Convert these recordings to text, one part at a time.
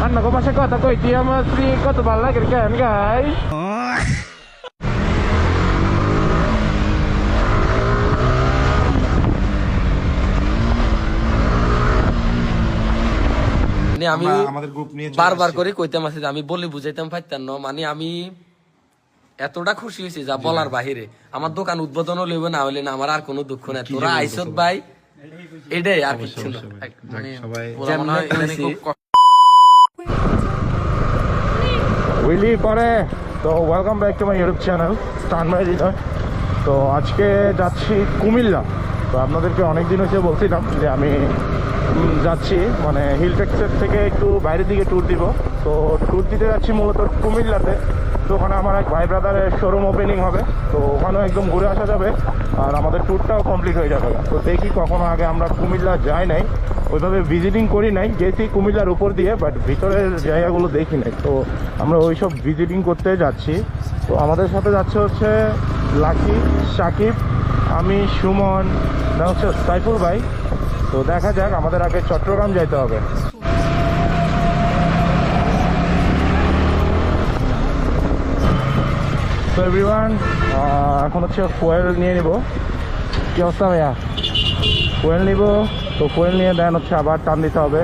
Hanno come se cosa coi ti amo si cosa balla che kan guys. আমি আমাদের group নিয়ে বারবার করে কইতাম আছে যে আমি বলে বুঝাইতাম পারতাম না মানে আমি এতটা খুশি হইছি যা বলার বাহিরে আমার দোকান উদ্বোধন হইব না হইলে না আমার আর কোনো দুঃখ নাই তোরা আইছত ভাই এটাই আর কিছু না মানে সবাই উইলি পরে তো welcome back to my YouTube channel স্টান মাই হৃদয়। তো আজকে যাচ্ছি কুমিল্লা। তো আপনাদেরকে অনেকদিন হয়েছে বলছিলাম যে আমি যাচ্ছি মানে হিল ট্রেক্সের থেকে একটু বাইরের দিকে ট্যুর দিব। তো ট্যুর দিতে যাচ্ছি মূলত কুমিল্লাতে। তো ওখানে আমার এক ভাই ব্রাদারের শোরুম ওপেনিং হবে, তো ওখানেও একদম ঘুরে আসা যাবে আর আমাদের ট্যুরটাও কমপ্লিট হয়ে যাবে। তো দেখি কখনো আগে আমরা কুমিল্লা যাই নাই, ওইভাবে ভিজিটিং করি নাই, গেছি কুমিল্লার উপর দিয়ে বাট ভিতরের জায়গাগুলো দেখি নাই। তো আমরা ওই সব ভিজিটিং করতে যাচ্ছি। তো আমাদের সাথে যাচ্ছে হচ্ছে লাকি, সাকিব, আমি, সুমন, হচ্ছে সাইফুল ভাই। তো দেখা যাক, আমাদের আগে চট্টগ্রাম যাইতে হবে। তো এভরিওয়ান এখন হচ্ছে ফুয়েল নিয়ে নিব। কি অবস্থা ভাইয়া? ফুয়েল নিব। তো ফুয়েল নিয়ে দেন হচ্ছে আবার টান দিতে হবে।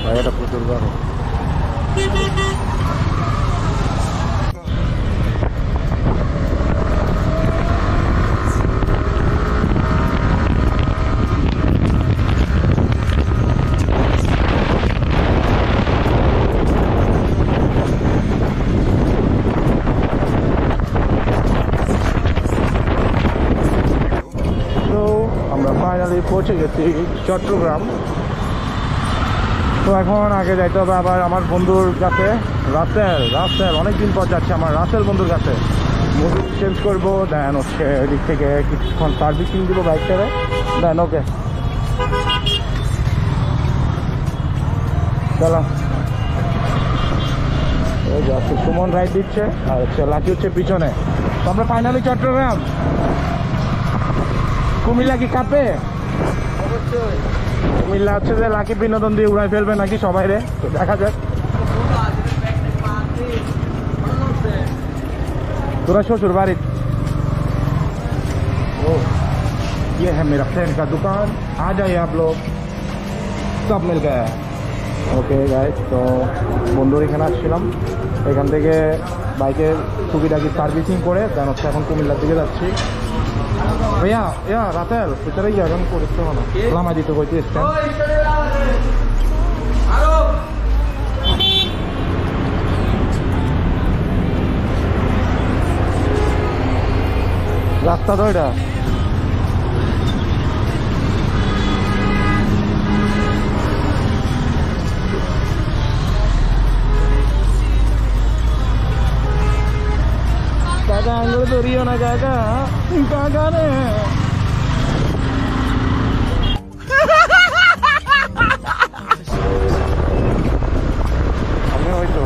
ভাইয়াটা প্রচুর বড়। আমরা ফাইনালি পৌঁছে গেছি চট্টগ্রাম। তো এখন আগে যাইতে হবে আবার আমার বন্ধুর কাছে, রাসেল অনেকদিন পর যাচ্ছে আমার রাসেল বন্ধুর কাছে। মোবিল চেঞ্জ করবো, দেন হচ্ছে এদিক থেকে কিছুক্ষণ সার্ভিসিং দিব বাইকটারে, দেন ওকে চলো। ওই যাচ্ছে সুমন রাইড দিচ্ছে আর হচ্ছে লাকি হচ্ছে পিছনে। তো আমরা ফাইনালি চট্টগ্রাম। কুমিল্লা কি কাঁপে? অবশ্যই। কুমিল্লা হচ্ছে যে লাকি বিনোদন দিয়ে উড়াই ফেলবে নাকি সবাই রে, তো দেখা যাক। তোরা শ্বশুর বাড়ি। ও ये है मेरा फ्रेंड का दुकान, आ जाइए आप लोग, सब मिल गया। ওকে গাইস, তো বন্ধুর এখানে আসছিলাম, এখান থেকে বাইকের টুকিটাকি সার্ভিসিং করে দেন হচ্ছে এখন কুমিল্লার দিকে যাচ্ছি। भैया या रातेल इतना ही आगम को देखते हो ना लामा जी तो कोई चीज है रास्ता तो এটা কাকা আঙ্গুল ধরিও না কাকা, কাকা রে আমি হয়তো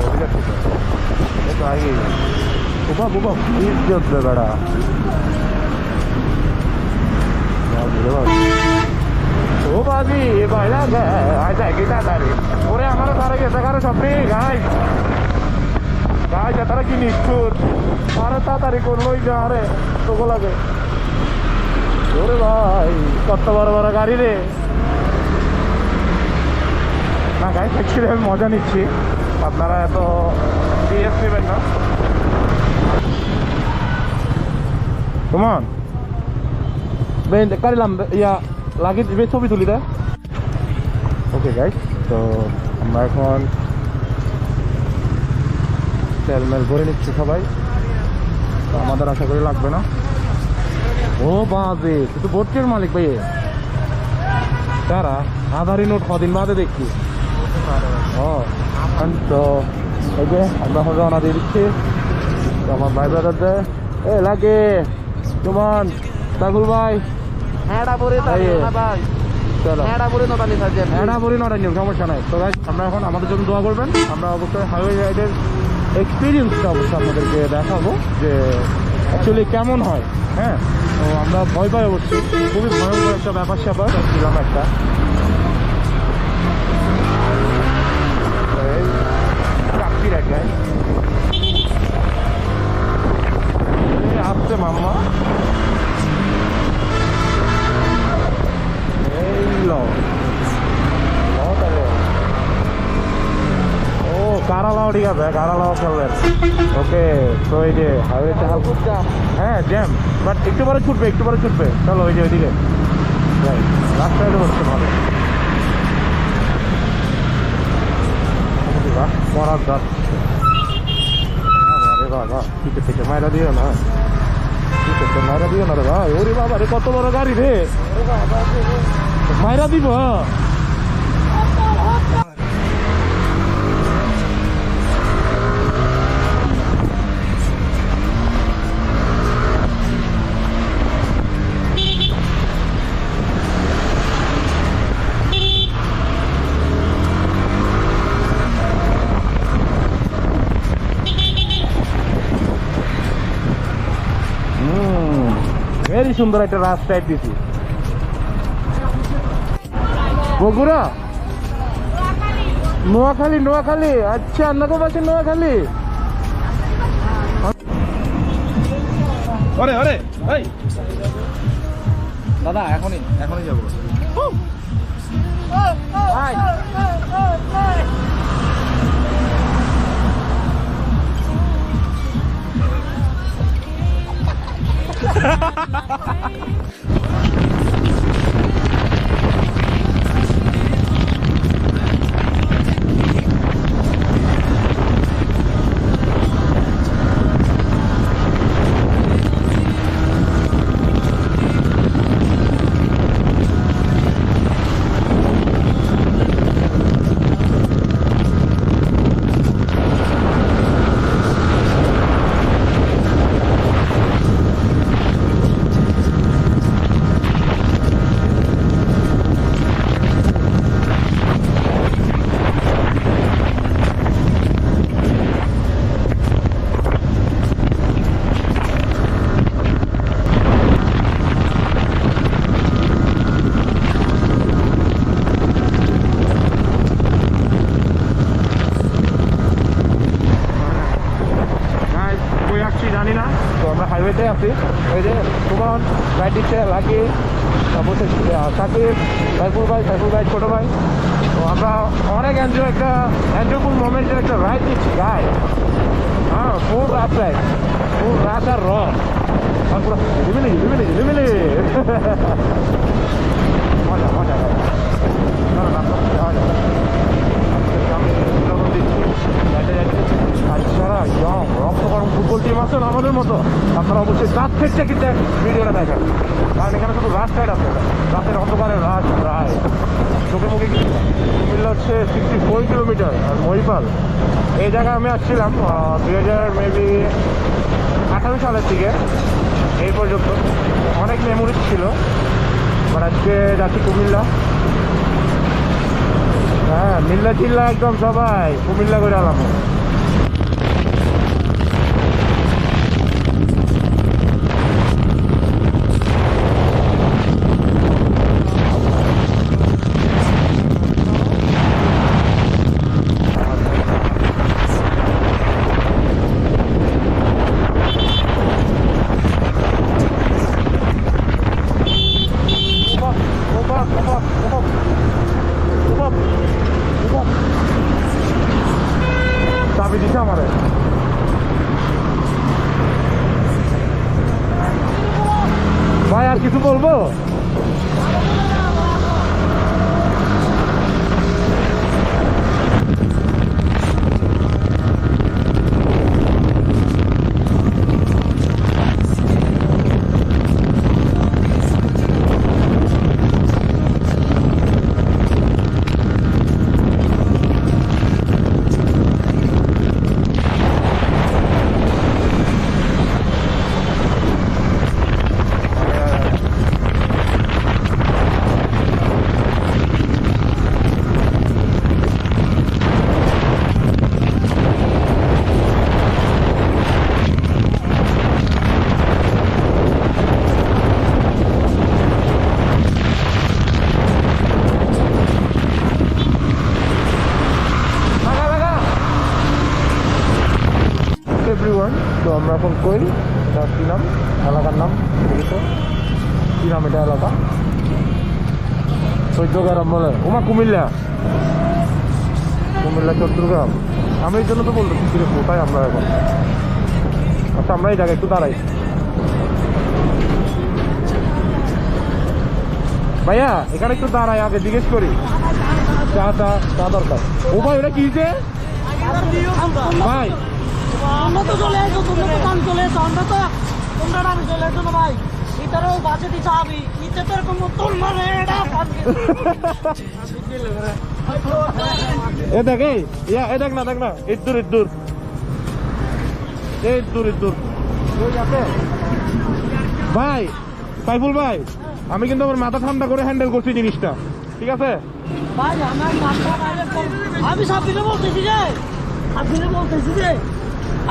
তো আগে বুবা বুবা ইজ্জত দে বেড়া। ও বাজি বাইলা আচ্ছা গীতা দাঁড়ি ওরে আমার তারা গেছে কারো সবই গাই গাই তারা কি নিষ্ঠুর আরে তাড়াতাড়ি করলোই যা রে তোকে লাগে। ওরে ভাই কত বড় বড় গাড়ি রে। না গাই অ্যাকচুয়ালি আমি মজা নিচ্ছি, আপনারা এত সিরিয়াস নেবেন না। কেমন কারিলাম ইয়া লাগি ছবি তুলি দেয়। ওকে গাইস, তো আমরা এখন তেল মেল ভরে নিচ্ছি সবাই, তো আমাদের আশা করি লাগবে না। ও বাজে তুই তো বোটের মালিক ভাই, তারা আধারি নোট কদিন বাদে দেখছি। ও তো এই যে আমরা রওনা দিয়ে দিচ্ছি। আমার ভাই ব্রাদারদের এ লাগে তোমার সাইফুল ভাই চলো এড়াবুড়ি নটাঞ্জন সমস্যা নাই। তো গাইস আমরা এখন আমাদের জন্য দোয়া করবেন। আমরা অবশ্যই হাইওয়ে রাইডের এক্সপিরিয়েন্সটা অবশ্যই আপনাদেরকে দেখাবো যে অ্যাকচুয়ালি কেমন হয়। হ্যাঁ, তো আমরা ভয় পাই অবশ্যই, খুবই ভয়ঙ্কর একটা ব্যাপার স্যাপার ছিলাম একটা। আসছে মাম্মা এই লো ও কারালাও, ঠিক আছে কারালাও খেলবেন। ওকে, তো এই যে হাইওয়েতে হ্যাঁ জ্যাম, বাট একটু পরে ছুটবে, একটু পরে ছুটবে। চলো ওই যে ওইদিকে রাস্তায় হচ্ছে ভালো মরার গাছ। বাবা পিঠে থেকে মাইরা দিও না, পিঠে থেকে মাইরা দিও না রে ভাই। ওরে বাবা রে, কত বড় গাড়ি রে, মাইরা দিব। ভেরি সুন্দর একটা রাস্তায় দিছি। বগুড়া, নোয়াখালী, নোয়াখালী, আচ্ছা আপনাকে পাচ্ছেন নোয়াখালী। ওরে ওরে এই দাদা, এখনই এখনই যাবো। জানি না, তো আমরা হাইওয়েতে আছি। ওই যে সুমন রাইড দিচ্ছে, লাগিয়ে তারপর সাকিব, সাইফুল ভাই ছোটো ভাই। তো আমরা অনেক একটা এনজয়ফুল মোমেন্টের একটা রাইড দিচ্ছি গাই। হ্যাঁ, ফুল রাত রাইড, ফুল রাত আর পুরো লিমিলি মজা মজা। আমি দিচ্ছি যাইতে যারা রক্ত গরম ফুটবল টিম আছেন আমাদের মতো, আপনারা অবশ্যই কাছ থেকে কিন্তু ভিডিওটা দেখেন, কারণ এখানে শুধু রাস্তায় আছে, রাস্তায় অন্ধকারের রাত প্রায় চোখে মুখে। কুমিল্লা হচ্ছে 64 কিলোমিটার। আর মহিপাল এই জায়গায় আমি আসছিলাম 2018 সালের দিকে, এই পর্যন্ত অনেক মেমোরিজ ছিল। বাট আজকে যাচ্ছি কুমিল্লা। হ্যাঁ, মিল্লা চিল্লা একদম সবাই কুমিল্লা করে আলাম। চাবি দিছে আমারে। ভাই আর কিছু বলবো? এভরিওয়ান। তো আমরা এখন কই এটার কী নাম, এলাকার নাম দেখেছো কী নাম এটা এলাকা? চৌদ্দগ্রাম বলে। ওমা কুমিল্লা, কুমিল্লা চৌদ্দগ্রাম। আমি এই জন্য তো বলতেছি কিরে কোথায় আমরা এখন। আচ্ছা আমরা এই জায়গায় একটু দাঁড়াই। ভাইয়া এখানে একটু দাঁড়াই, আগে জিজ্ঞেস করি চা চা চা দরকার। ও ভাই ওটা কি যে ভাই আমরা তো চলে আসো, তোমরা তো কাম চলে এসো, আমরা তো তোমরা আমি চলে এসো না ভাই। এটারও বাজেটই চাবি নিচে তো এরকম তোর মানে এটা এ দেখ ইয়া এ দেখ না ইদ্দুর ইদ্দুর ইদ্দুর ভাই সাইফুল ভাই, আমি কিন্তু আমার মাথা ঠান্ডা করে হ্যান্ডেল করছি জিনিসটা, ঠিক আছে ভাই? আমার মাথা আমি সাবিনে বলতেছি যে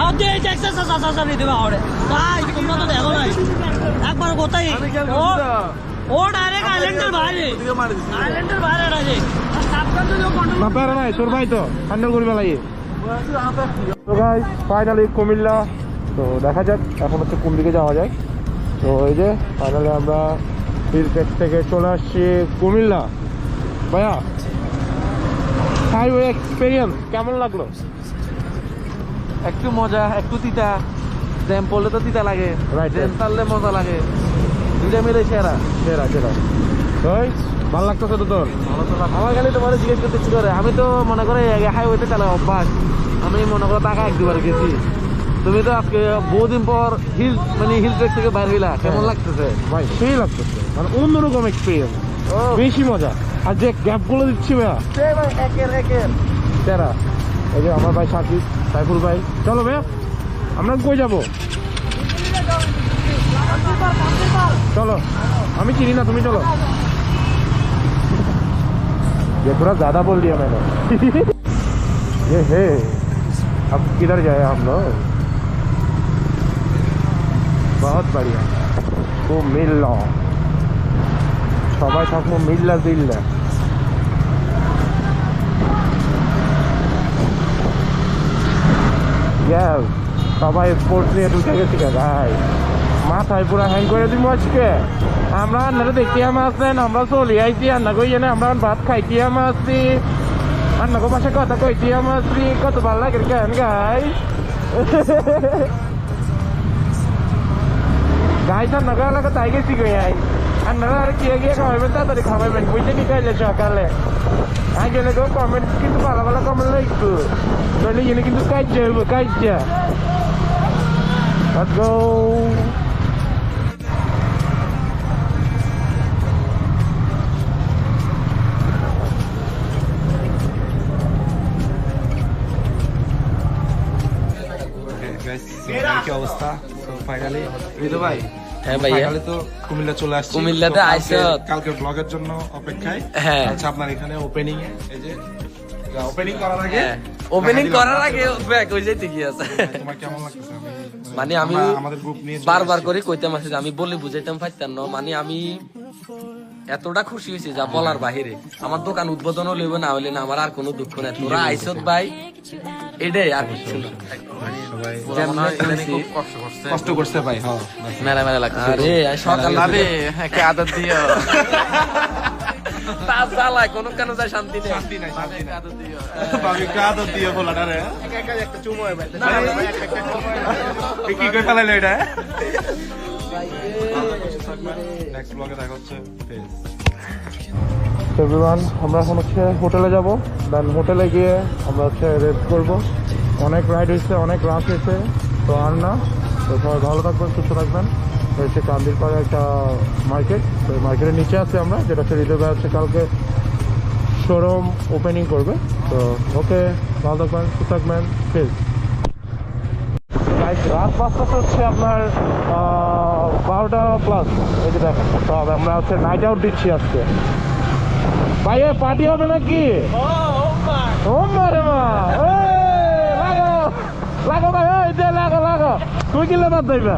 আর যে এই ট্যাক্সের চাচা চাবি দেবে আরে ভাই, তোমরা তো দেখো নাই একবার কোথায় ও ডাইরেক্ট আইল্যান্ডের বাইরে, আইল্যান্ডের বাইরে আছে না পারে নাই তোর ভাই তো হ্যান্ডেল করি বেলাই। তো গাইস ফাইনালি কুমিল্লা। তো দেখা যাক এখন হচ্ছে কোন দিকে যাওয়া যায়। তো এই যে ফাইনালি আমরা হিলটেক থেকে চলে আসছি কুমিল্লা। ভাইয়া হাইওয়ে এক্সপিরিয়েন্স কেমন লাগলো? একটু মজা, একটু তিতা। জ্যাম পড়লে তো তিতা লাগে, Right, জ্যাম right. পারলে মজা লাগে। দুইটা মিলে সেরা। সেরা ভালো লাগতেছে তো তোর? আমার খালি তোমার জিজ্ঞেস করতে কি করে, আমি তো মনে করে হাইওয়েতে চালাই অভ্যাস। আমি মনে করো টাকা এক দুবার গেছি। তুমি তো আজকে বহুদিন পর হিল ট্রেক থেকে বাইর হইলা, কেমন লাগতেছে? ভাই সেই লাগতেছে, মানে অন্যরকম এক্সপিরিয়েন্স, ও বেশি মজা। আর যে গ্যাপগুলো দিচ্ছি ভাইয়া একের সেরা। এই যে আমার ভাই সাকিব, সাইফুল ভাই, চলো ভাইয়া আমরা কই যাবো? चलो हमें चिनी ना तुम्हें चलो। ये थोड़ा ज्यादा बोल दिया मैंने। ये है अब किधर जाए हम लोग? बहुत बढ़िया কুমিল্লা সবাই থাকবো মিল্লা জিল্লা। সবাই স্পোর্টস নিয়ে ঢুকে গেছি ভাই, মাথায় পুরো হ্যাং করে দিব আজকে। আমরা আন্নারা দেখতে আসছেন, আমরা চলে আইছি আন্না কই জানে, আমরা ভাত খাইতে আসছি, আন্না কো পাশে কথা কইতে আসছি, কত ভালো লাগে কেন গাই গাই আন্না গা লাগা তাই গেছি গই আই আন্নারা আর কি গিয়ে খাওয়াবেন, তাড়াতাড়ি খাওয়াবেন বুঝতে কি খাইলে সকালে আই গেলে গো কমেন্ট কিন্তু ভালো ভালো কমেন্ট লাগতো, নইলে গেলে কিন্তু কাজ্জা হইব কাজ্জা। Let's go. কি অবস্থা? ফাইনালি রিদু ভাই, হ্যাঁ ভাইয়া, ফাইনালি তো কুমিল্লা চলে আসছি। কুমিল্লাতে আইছো? কালকে ব্লগের জন্য অপেক্ষায়। হ্যাঁ আচ্ছা আপনার এখানে ওপেনিং এ এই যে ওপেনিং করার আগে ওপেনিং করার আগে ব্যাক হয়ে যাইতে কি আছে। তোমার কেমন লাগতেছে? মানে আমি আমাদের গ্রুপ নিয়ে বারবার করে কইতাম আছে, আমি বলে বুঝাইতাম পারতাম না। মানে আমি এতটা খুশি হয়েছি যা বলার বাহিরে। আমার দোকান উদ্বোধনও লইব না হইলে না, আমার আর কোনো দুঃখ নাই। তোরা আইসত ভাই, এটাই আর কিছু না। কষ্ট করছে ভাই। হ্যাঁ মেলা মেলা লাগছে। আরে সকালে আদত দিও তা জ্বালায় কোনো কেন যায় শান্তি নেই। শান্তি নাই, শান্তি নাই। ভাবি কাদ দিয়ে বলাটা রে একটা চুমো হয় ভাই। কি কই ফেলাইলো এটা? নেক্সট ব্লগে দেখা হচ্ছে। এভরিওয়ান আমরা এখন হচ্ছে হোটেলে যাব, দেন হোটেলে গিয়ে আমরা হচ্ছে রেস্ট করবো। অনেক রাইড হয়েছে, অনেক রাত হয়েছে, তো আর না। তো সবাই ভালো থাকবেন, সুস্থ থাকবেন। হচ্ছে কান্দির পাড়ে একটা মার্কেট, তো মার্কেটের নিচে আছে আমরা, যেটা হচ্ছে হৃদয় ভাই হচ্ছে কালকে শোরুম ওপেনিং করবে। তো ওকে ভালো থাকবেন, সুস্থ থাকবেন, প্লিজ। রাত বাজতে হচ্ছে আপনার 12টা প্লাস, এই যে দেখেন। তো আমরা হচ্ছে নাইট আউট দিচ্ছি আজকে। ভাই পার্টি হবে নাকি? ও মারে মা, লাগো লাগো ভাই, ওই যে লাগো লাগো, তুই কিনলে বাদ দেবে।